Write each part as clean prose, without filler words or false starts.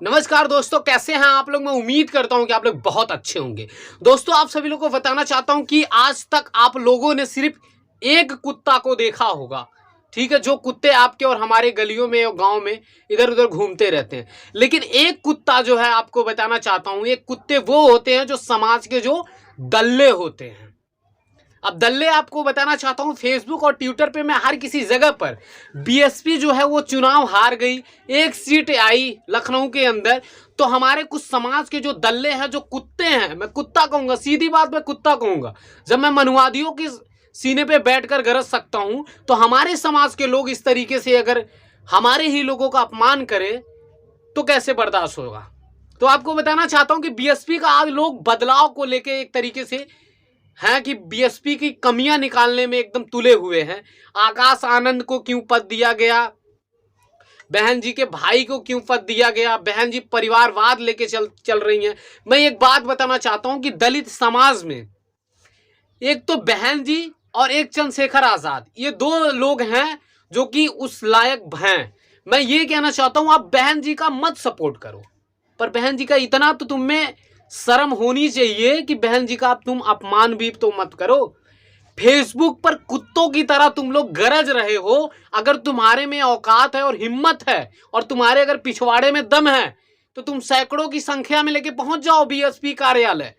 नमस्कार दोस्तों, कैसे हैं आप लोग। मैं उम्मीद करता हूं कि आप लोग बहुत अच्छे होंगे। दोस्तों, आप सभी लोगों को बताना चाहता हूं कि आज तक आप लोगों ने सिर्फ एक कुत्ता को देखा होगा, ठीक है, जो कुत्ते आपके और हमारे गलियों में और गांव में इधर उधर घूमते रहते हैं। लेकिन एक कुत्ता जो है, आपको बताना चाहता हूं, एक कुत्ते वो होते हैं जो समाज के जो दल्ले होते हैं। अब दल्ले आपको बताना चाहता हूं, फेसबुक और ट्विटर पे मैं हर किसी जगह पर बीएसपी जो है वो चुनाव हार गई, एक सीट आई लखनऊ के अंदर, तो हमारे कुछ समाज के जो दल्ले हैं, जो कुत्ते हैं, मैं कुत्ता कहूंगा, सीधी बात मैं कुत्ता कहूंगा। जब मैं मनुवादियों के सीने पे बैठकर गरज सकता हूं, तो हमारे समाज के लोग इस तरीके से अगर हमारे ही लोगों का अपमान करें तो कैसे बर्दाश्त होगा। तो आपको बताना चाहता हूं कि बीएसपी का आज लोग बदलाव को लेके एक तरीके से हैं कि बीएसपी की कमियां निकालने में एकदम तुले हुए हैं। आकाश आनंद को क्यों पद दिया गया, बहन जी के भाई को क्यों पद दिया गया, बहन जी परिवारवाद लेके चल रही हैं। मैं एक बात बताना चाहता हूं कि दलित समाज में एक तो बहन जी और एक चंद्रशेखर आजाद, ये दो लोग हैं जो कि उस लायक हैं। मैं ये कहना चाहता हूं, आप बहन जी का मत सपोर्ट करो, पर बहन जी का इतना तो तुम में शर्म होनी चाहिए कि बहन जी का तुम अपमान भी तो मत करो। फेसबुक पर कुत्तों की तरह तुम लोग गरज रहे हो। अगर तुम्हारे में औकात है और हिम्मत है और तुम्हारे अगर पिछवाड़े में दम है तो तुम सैकड़ों की संख्या में लेके पहुंच जाओ बीएसपी कार्यालय।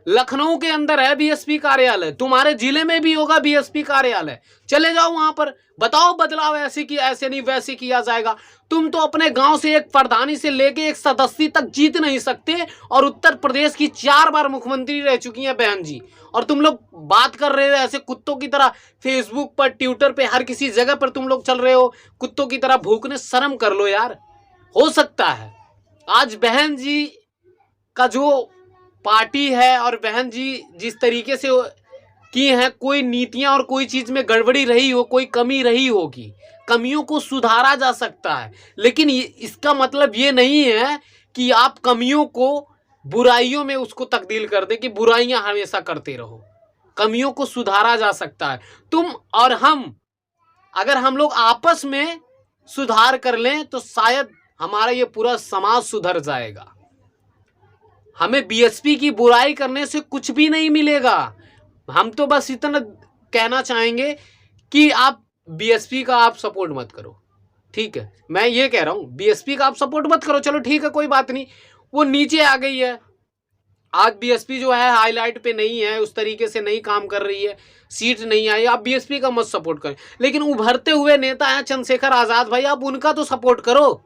लखनऊ के अंदर है बीएसपी कार्यालय, तुम्हारे जिले में भी होगा बीएसपी कार्यालय, चले जाओ वहां पर, बताओ बदलाव ऐसे कि ऐसे नहीं वैसे किया जाएगा। तुम तो अपने गांव से एक प्रधानी से लेके एक सदस्य तक जीत नहीं सकते, और उत्तर प्रदेश की 4 बार मुख्यमंत्री रह चुकी हैं बहन जी, और तुम लोग बात कर रहे हो ऐसे कुत्तों की तरह। फेसबुक पर, ट्विटर पे, हर किसी जगह पर तुम लोग चल रहे हो कुत्तों की तरह भूखने। शर्म कर लो यार। हो सकता है आज बहन जी का जो पार्टी है और बहन जी जिस तरीके से की हैं, कोई नीतियां और कोई चीज में गड़बड़ी रही हो, कोई कमी रही होगी, कमियों को सुधारा जा सकता है। लेकिन इसका मतलब ये नहीं है कि आप कमियों को बुराइयों में उसको तब्दील कर दे कि बुराइयां हमेशा करते रहो। कमियों को सुधारा जा सकता है। तुम और हम, अगर हम लोग आपस में सुधार कर लें तो शायद हमारा ये पूरा समाज सुधर जाएगा। हमें बीएसपी की बुराई करने से कुछ भी नहीं मिलेगा। हम तो बस इतना कहना चाहेंगे कि आप बीएसपी का आप सपोर्ट मत करो, ठीक है। मैं ये कह रहा हूं बीएसपी का आप सपोर्ट मत करो, चलो ठीक है, कोई बात नहीं, वो नीचे आ गई है। आज बीएसपी जो है हाईलाइट पे नहीं है, उस तरीके से नहीं काम कर रही है, सीट नहीं आई, आप बीएसपी का मत सपोर्ट करें। लेकिन उभरते हुए नेता हैं चंद्रशेखर आजाद भाई, आप उनका तो सपोर्ट करो,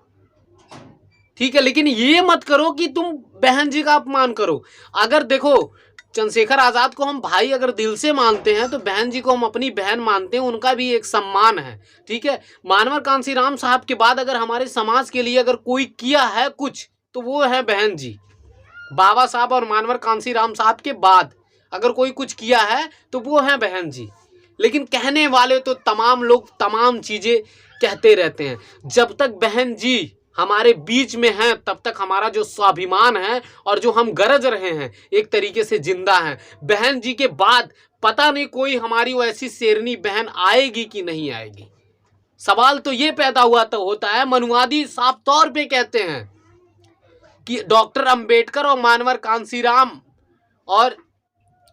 ठीक है। लेकिन ये मत करो कि तुम बहन जी का अपमान करो। अगर देखो, चंद्रशेखर आजाद को हम भाई अगर दिल से मानते हैं तो बहन जी को हम अपनी बहन मानते हैं, उनका भी एक सम्मान है, ठीक है। मानवर कांशीराम साहब के बाद अगर हमारे समाज के लिए अगर कोई किया है कुछ तो वो है बहन जी। बाबा साहब और मानवर कांशीराम साहब के बाद अगर कोई कुछ किया है तो वो है बहन जी। लेकिन कहने वाले तो तमाम लोग तमाम चीजें कहते रहते हैं। जब तक बहन जी हमारे बीच में हैं तब तक हमारा जो स्वाभिमान है और जो हम गरज रहे हैं एक तरीके से जिंदा है। बहन जी के बाद पता नहीं कोई हमारी वो ऐसी शेरनी बहन आएगी कि नहीं आएगी। सवाल तो ये पैदा हुआ तो होता है, मनुवादी साफ तौर पे कहते हैं कि डॉक्टर अंबेडकर और मानवर कांशीराम और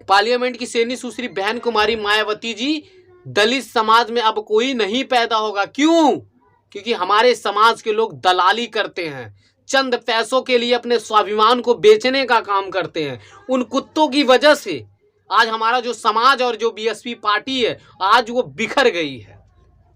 पार्लियामेंट की शेरनी सुश्री बहन कुमारी मायावती जी, दलित समाज में अब कोई नहीं पैदा होगा। क्यों? क्योंकि हमारे समाज के लोग दलाली करते हैं, चंद पैसों के लिए अपने स्वाभिमान को बेचने का काम करते हैं। उन कुत्तों की वजह से आज हमारा जो समाज और जो बीएसपी पार्टी है आज वो बिखर गई है।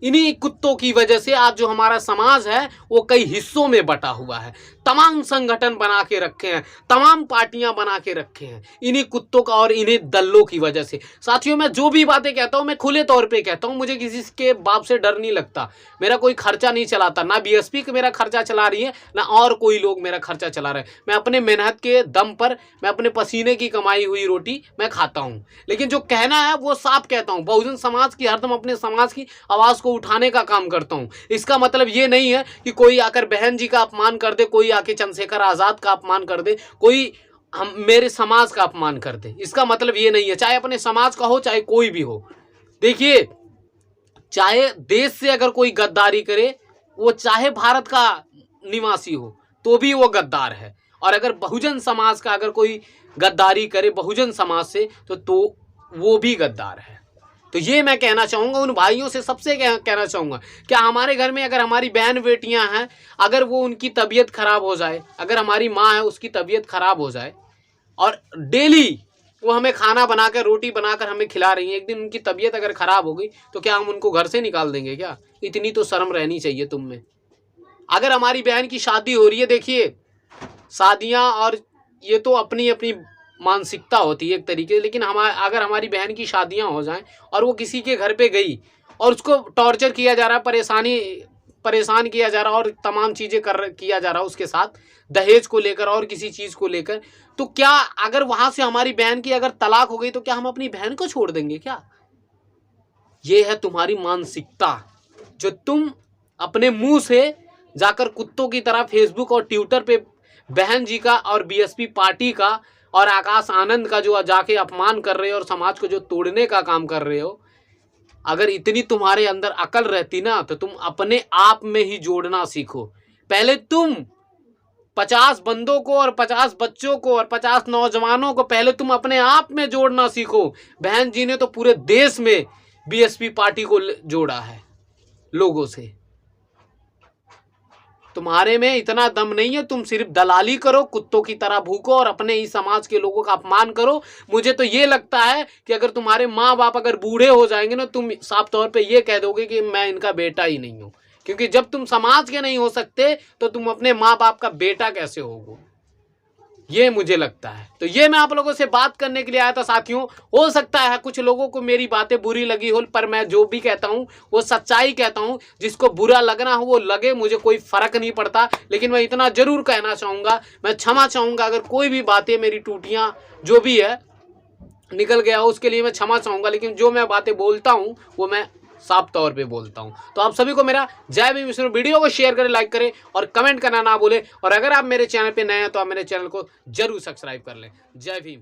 इन्हीं कुत्तों की वजह से आज जो हमारा समाज है वो कई हिस्सों में बटा हुआ है। तमाम संगठन बना के रखे हैं, तमाम पार्टियां बना के रखे हैं इन्हीं कुत्तों का और इन्हीं दल्लों की वजह से। साथियों, मैं जो भी बातें कहता हूं मैं खुले तौर पे कहता हूं, मुझे किसी के बाप से डर नहीं लगता। मेरा कोई खर्चा नहीं चलाता, ना बीएसपी का मेरा खर्चा चला रही है ना और कोई लोग मेरा खर्चा चला रहे हैं। मैं अपने मेहनत के दम पर, मैं अपने पसीने की कमाई हुई रोटी मैं खाता हूं। लेकिन जो कहना है वो साफ कहता हूं, बहुजन समाज की हरदम अपने समाज की आवाज को उठाने का काम करता हूं। इसका मतलब ये नहीं है कि कोई आकर बहन जी का अपमान कर दे, कोई आके चंद्रशेखर आजाद का अपमान कर दे, कोई हम मेरे समाज का अपमान कर दे। इसका मतलब ये नहीं है, चाहे अपने समाज का हो चाहे कोई भी हो। देखिए, चाहे देश से अगर कोई गद्दारी करे, वो चाहे भारत का निवासी हो, तो भी वो गद्दार है। और अगर बहुजन समाज का अगर कोई गद्दारी करे बहुजन समाज से तो वो भी गद्दार है। तो ये मैं कहना चाहूँगा उन भाइयों से, सबसे कहना चाहूँगा क्या हमारे घर में अगर हमारी बहन बेटियाँ हैं, अगर वो उनकी तबीयत खराब हो जाए, अगर हमारी माँ है उसकी तबीयत खराब हो जाए और डेली वो हमें खाना बनाकर रोटी बनाकर हमें खिला रही है, एक दिन उनकी तबीयत अगर खराब हो गई तो क्या हम उनको घर से निकाल देंगे क्या? इतनी तो शर्म रहनी चाहिए तुम में। अगर हमारी बहन की शादी हो रही है, देखिए शादियां और ये तो अपनी अपनी मानसिकता होती है एक तरीके, लेकिन अगर हमारी बहन की शादियां हो जाएं और वो किसी के घर पे गई और उसको टॉर्चर किया जा रहा है, परेशान किया जा रहा है और तमाम चीज़ें किया जा रहा है उसके साथ, दहेज को लेकर और किसी चीज़ को लेकर, तो क्या अगर वहाँ से हमारी बहन की अगर तलाक हो गई तो क्या हम अपनी बहन को छोड़ देंगे क्या? ये है तुम्हारी मानसिकता जो तुम अपने मुंह से जाकर कुत्तों की तरह फेसबुक और ट्विटर पे बहन जी का और बीएसपी पार्टी का और आकाश आनंद का जो जाके अपमान कर रहे हो और समाज को जो तोड़ने का काम कर रहे हो। अगर इतनी तुम्हारे अंदर अकल रहती ना तो तुम अपने आप में ही जोड़ना सीखो। पहले तुम 50 बंदों को और 50 बच्चों को और 50 नौजवानों को पहले तुम अपने आप में जोड़ना सीखो। बहन जी ने तो पूरे देश में बीएसपी पार्टी को जोड़ा है लोगों से। तुम्हारे में इतना दम नहीं है, तुम सिर्फ दलाली करो, कुत्तों की तरह भूको और अपने ही समाज के लोगों का अपमान करो। मुझे तो ये लगता है कि अगर तुम्हारे माँ बाप अगर बूढ़े हो जाएंगे ना, तुम साफ तौर पे ये कह दोगे कि मैं इनका बेटा ही नहीं हूँ, क्योंकि जब तुम समाज के नहीं हो सकते तो तुम अपने माँ बाप का बेटा कैसे होगो, ये मुझे लगता है। तो ये मैं आप लोगों से बात करने के लिए आया था साथियों। हो सकता है कुछ लोगों को मेरी बातें बुरी लगी हो, पर मैं जो भी कहता हूँ वो सच्चाई कहता हूँ। जिसको बुरा लगना हो वो लगे, मुझे कोई फर्क नहीं पड़ता। लेकिन मैं इतना जरूर कहना चाहूँगा, मैं क्षमा चाहूँगा अगर कोई भी बातें मेरी टूटियाँ जो भी है निकल गया हो, उसके लिए मैं क्षमा चाहूँगा। लेकिन जो मैं बातें बोलता हूँ वो मैं साफ तौर पे बोलता हूँ। तो आप सभी को मेरा जय भीम। इस वीडियो को शेयर करें, लाइक करें और कमेंट करना ना भूलें। और अगर आप मेरे चैनल पे नए हैं तो आप मेरे चैनल को जरूर सब्सक्राइब कर लें। जय भीम।